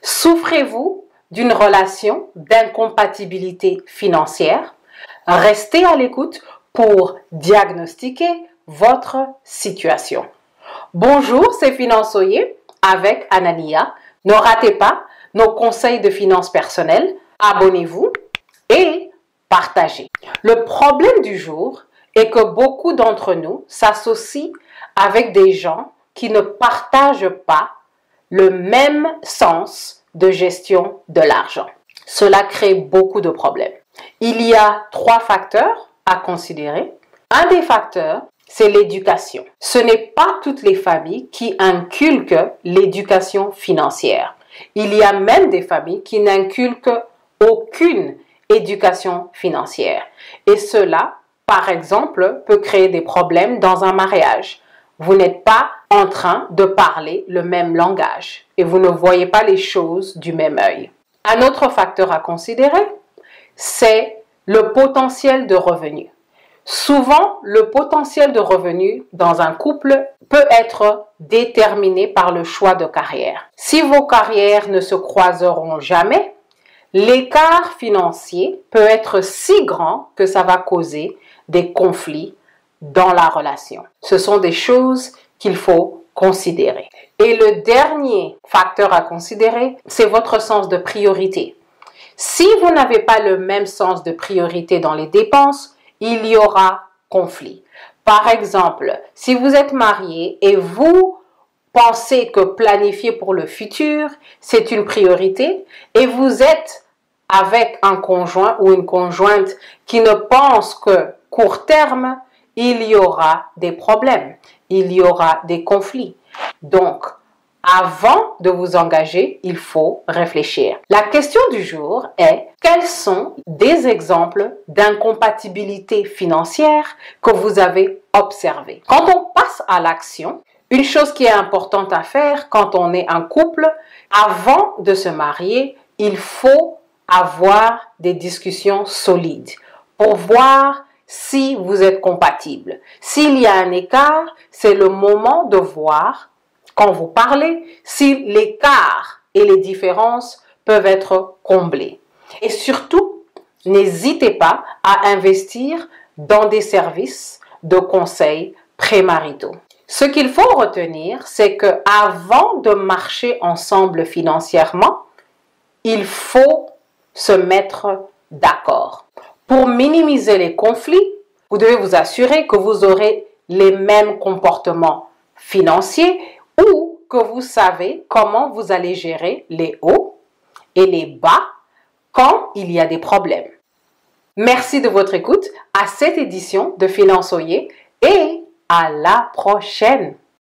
Souffrez-vous d'une relation d'incompatibilité financière? Restez à l'écoute pour diagnostiquer votre situation. Bonjour, c'est Finançoyer avec Anania. Ne ratez pas nos conseils de finances personnelles. Abonnez-vous et partagez. Le problème du jour est que beaucoup d'entre nous s'associent avec des gens qui ne partagent pas le même sens de gestion de l'argent. Cela crée beaucoup de problèmes. Il y a 3 facteurs à considérer. Un des facteurs, c'est l'éducation. Ce n'est pas toutes les familles qui inculquent l'éducation financière. Il y a même des familles qui n'inculquent aucune éducation financière. Et cela, par exemple, peut créer des problèmes dans un mariage. Vous n'êtes pas en train de parler le même langage et vous ne voyez pas les choses du même œil. Un autre facteur à considérer, c'est le potentiel de revenu. Souvent, le potentiel de revenu dans un couple peut être déterminé par le choix de carrière. Si vos carrières ne se croiseront jamais, l'écart financier peut être si grand que ça va causer des conflits dans la relation. Ce sont des choses qu'il faut considérer. Et le dernier facteur à considérer, c'est votre sens de priorité. Si vous n'avez pas le même sens de priorité dans les dépenses, il y aura conflit. Par exemple, si vous êtes marié et vous pensez que planifier pour le futur, c'est une priorité, et vous êtes avec un conjoint ou une conjointe qui ne pense que court terme, il y aura des problèmes, il y aura des conflits. Donc, avant de vous engager, il faut réfléchir. La question du jour est, quels sont des exemples d'incompatibilité financière que vous avez observés? Quand on passe à l'action, une chose qui est importante à faire quand on est un couple, avant de se marier, il faut avoir des discussions solides pour voir si vous êtes compatibles. S'il y a un écart, c'est le moment de voir, quand vous parlez, si l'écart et les différences peuvent être comblés. Et surtout, n'hésitez pas à investir dans des services de conseil prémaritaux. Ce qu'il faut retenir, c'est que avant de marcher ensemble financièrement, il faut se mettre d'accord. Pour minimiser les conflits, vous devez vous assurer que vous aurez les mêmes comportements financiers ou que vous savez comment vous allez gérer les hauts et les bas quand il y a des problèmes. Merci de votre écoute à cette édition de Finançoyer et à la prochaine.